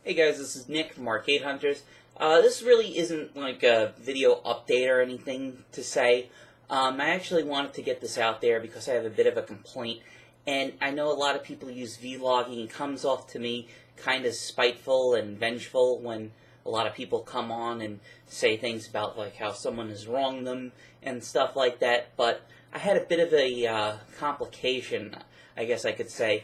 Hey guys, this is Nick from Arcade Hunters. This really isn't like a video update or anything to say. I actually wanted to get this out there because I have a bit of a complaint, and I know a lot of people use vlogging. It comes off to me kind of spiteful and vengeful when a lot of people come on and say things about like how someone has wronged them and stuff like that. But I had a bit of a complication, I guess I could say.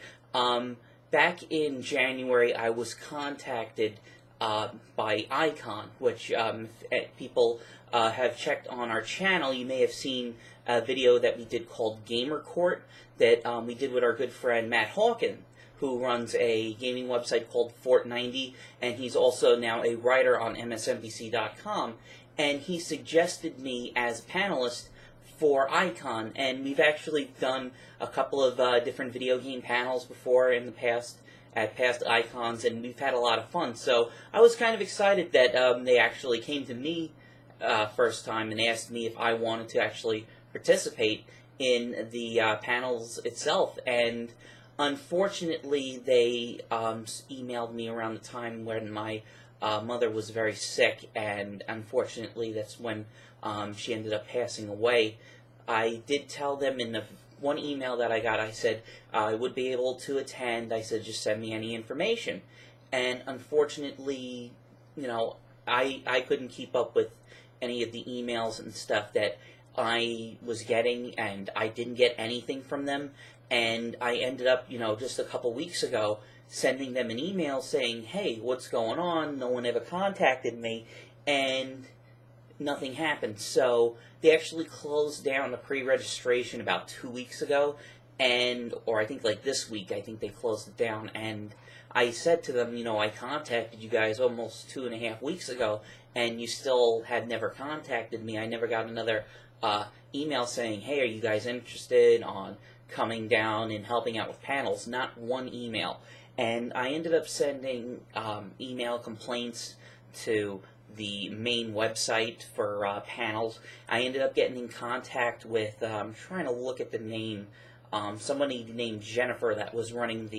Back in January, I was contacted by Icon, which if people have checked on our channel, you may have seen a video that we did called Gamer Court that we did with our good friend Matt Hawken, who runs a gaming website called Fort90, and he's also now a writer on MSNBC.com, and he suggested me as a panelist for Icon, and we've actually done a couple of different video game panels before in the past at past Icons, and we've had a lot of fun. So I was kind of excited that they actually came to me first time and asked me if I wanted to actually participate in the panels itself. And unfortunately, they emailed me around the time when my mother was very sick, and unfortunately that's when she ended up passing away. I did tell them in the one email that I got, I said I would be able to attend. I said just send me any information. And unfortunately, you know, I couldn't keep up with any of the emails and stuff that I was getting, and I didn't get anything from them. And I ended up, you know, just a couple weeks ago sending them an email saying, hey, what's going on? No one ever contacted me, and nothing happened. So they actually closed down the pre-registration about 2 weeks ago, or I think like this week, I think they closed it down. And I said to them, you know, I contacted you guys almost 2.5 weeks ago, and you still had never contacted me. I never got another email saying, hey, are you guys interested on coming down and helping out with panels? Not one email. And I ended up sending email complaints to the main website for panels. I ended up getting in contact with, I'm trying to look at the name, somebody named Jennifer that was running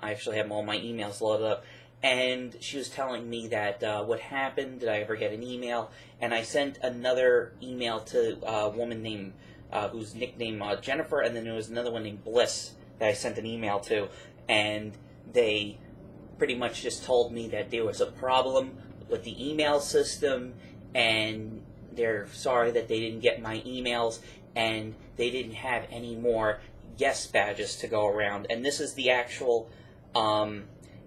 I actually have all my emails loaded up, and she was telling me that what happened, did I ever get an email, and I sent another email to a woman named, whose nickname Jennifer, and then there was another one named Bliss that I sent an email to, and they pretty much just told me that there was a problem with the email system, and they're sorry that they didn't get my emails, and they didn't have any more guest badges to go around. And this is the actual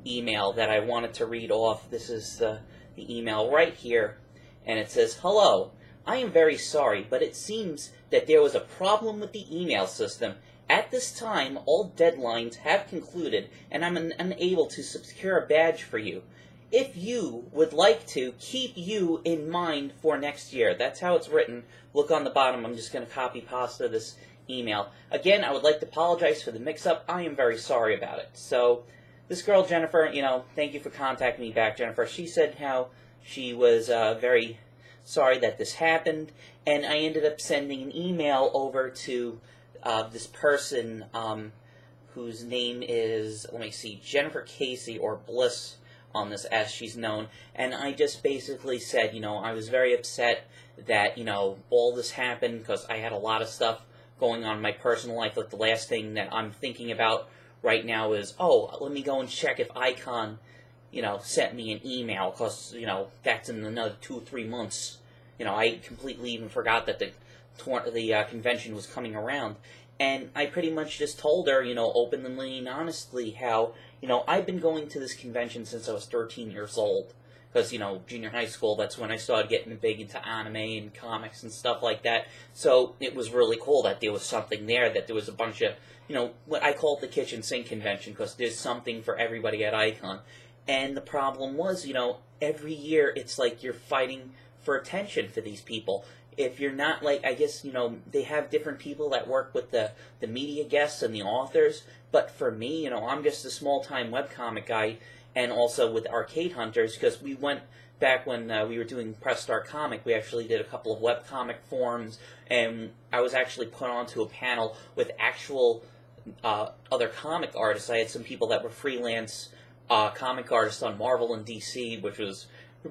email that I wanted to read off. This is the email right here, and it says, hello, I am very sorry, but it seems that there was a problem with the email system. At this time, all deadlines have concluded, and I'm unable to secure a badge for you. If you would like to, keep you in mind for next year. That's how it's written. Look on the bottom. I'm just going to copy pasta this email. Again, I would like to apologize for the mix-up. I am very sorry about it. So, this girl, Jennifer, you know, thank you for contacting me back, Jennifer. She said how she was very sorry that this happened, and I ended up sending an email over to this person whose name is, let me see, Jennifer Casey, or Bliss on this, as she's known, and I just basically said, you know, I was very upset that, you know, all this happened because I had a lot of stuff going on in my personal life. Like, the last thing that I'm thinking about right now is, oh, let me go and check if Icon, you know, sent me an email, because, you know, that's in another 2 or 3 months. You know, I completely even forgot that the convention was coming around. And I pretty much just told her, you know, openly and honestly, how, you know, I've been going to this convention since I was 13 years old. Because, you know, junior high school, that's when I started getting big into anime and comics and stuff like that. So it was really cool that there was something there, that there was a bunch of, you know, what I call it the kitchen sink convention, because there's something for everybody at Icon. And the problem was, you know, every year it's like you're fighting for attention for these people. If you're not, like, I guess, you know, they have different people that work with the media guests and the authors, but for me, you know, I'm just a small-time webcomic guy, and also with Arcade Hunters, because we went back when we were doing Press Start Comic, we actually did a couple of webcomic forums, and I was actually put onto a panel with actual other comic artists. I had some people that were freelance comic artist on Marvel and DC, which was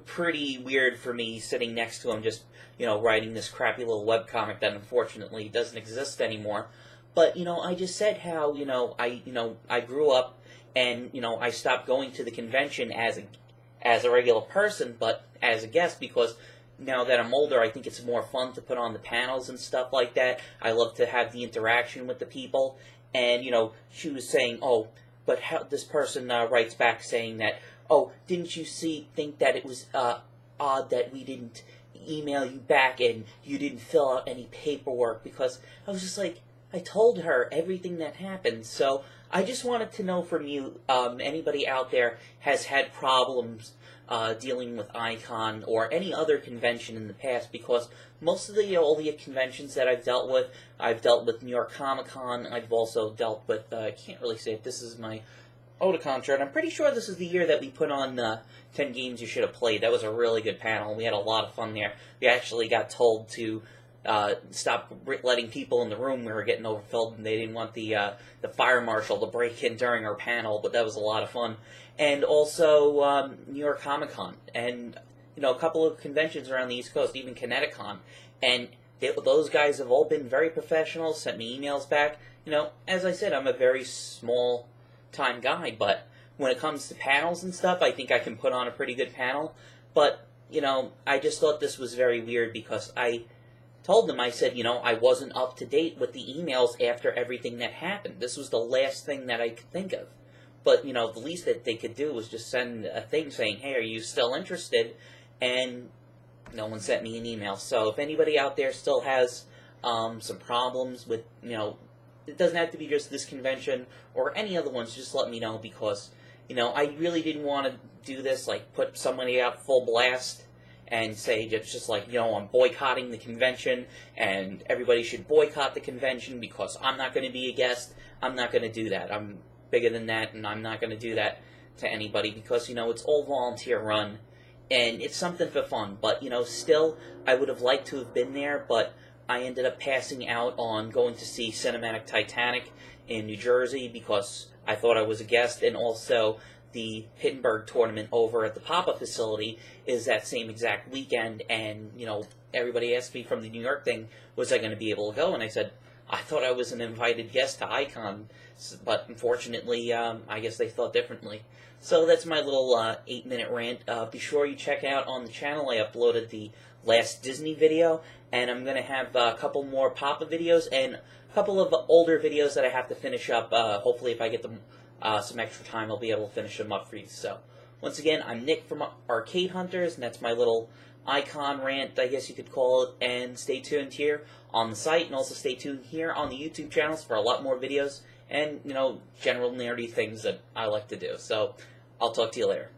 pretty weird for me sitting next to him, just writing this crappy little webcomic that unfortunately doesn't exist anymore. But I just said how I grew up and I stopped going to the convention as a regular person, but as a guest, because now that I'm older, I think it's more fun to put on the panels and stuff like that. I love to have the interaction with the people. And, she was saying, oh, but how this person writes back saying that, oh, didn't you think that it was odd that we didn't email you back and you didn't fill out any paperwork? Because I was just like, I told her everything that happened. So I just wanted to know from you, anybody out there has had problems dealing with Icon or any other convention in the past, because most of all the conventions that I've dealt with New York Comic Con. I've also dealt with, I can't really say if this is my Otakon shirt. I'm pretty sure this is the year that we put on 10 Games You Should Have Played. That was a really good panel. We had a lot of fun there. We actually got told to stop letting people in the room. We were getting overfilled, and they didn't want the fire marshal to break in during our panel, but that was a lot of fun. And also New York Comic Con, and a couple of conventions around the East Coast, even Kineticon, and those guys have all been very professional, sent me emails back. As I said, I'm a very small time guy, but when it comes to panels and stuff, I think I can put on a pretty good panel. But I just thought this was very weird, because I told them, I said, I wasn't up to date with the emails after everything that happened. This was the last thing that I could think of. But, the least that they could do was just send a thing saying, hey, are you still interested? And no one sent me an email. So if anybody out there still has some problems with, it doesn't have to be just this convention or any other ones, just let me know, because, I really didn't want to do this, like put somebody out full blast and say just like, I'm boycotting the convention, and everybody should boycott the convention because I'm not going to be a guest. I'm not going to do that. I'm bigger than that, and I'm not going to do that to anybody, because, it's all volunteer run, and it's something for fun. But, still, I would have liked to have been there, but I ended up passing out on going to see Cinematic Titanic in New Jersey, because I thought I was a guest, and also the Pittsburgh tournament over at the Papa facility is that same exact weekend, and, everybody asked me from the New York thing, was I going to be able to go, and I said, I thought I was an invited guest to Icon, but unfortunately, I guess they thought differently. So that's my little 8-minute rant. Be sure you check out on the channel. I uploaded the last Disney video, and I'm going to have a couple more Papa videos and a couple of older videos that I have to finish up. Hopefully, if I get them some extra time, I'll be able to finish them up for you. So, once again, I'm Nick from Arcade Hunters, and that's my little Icon rant, I guess you could call it. And stay tuned here on the site, and also stay tuned here on the YouTube channels for a lot more videos and, general nerdy things that I like to do. So, I'll talk to you later.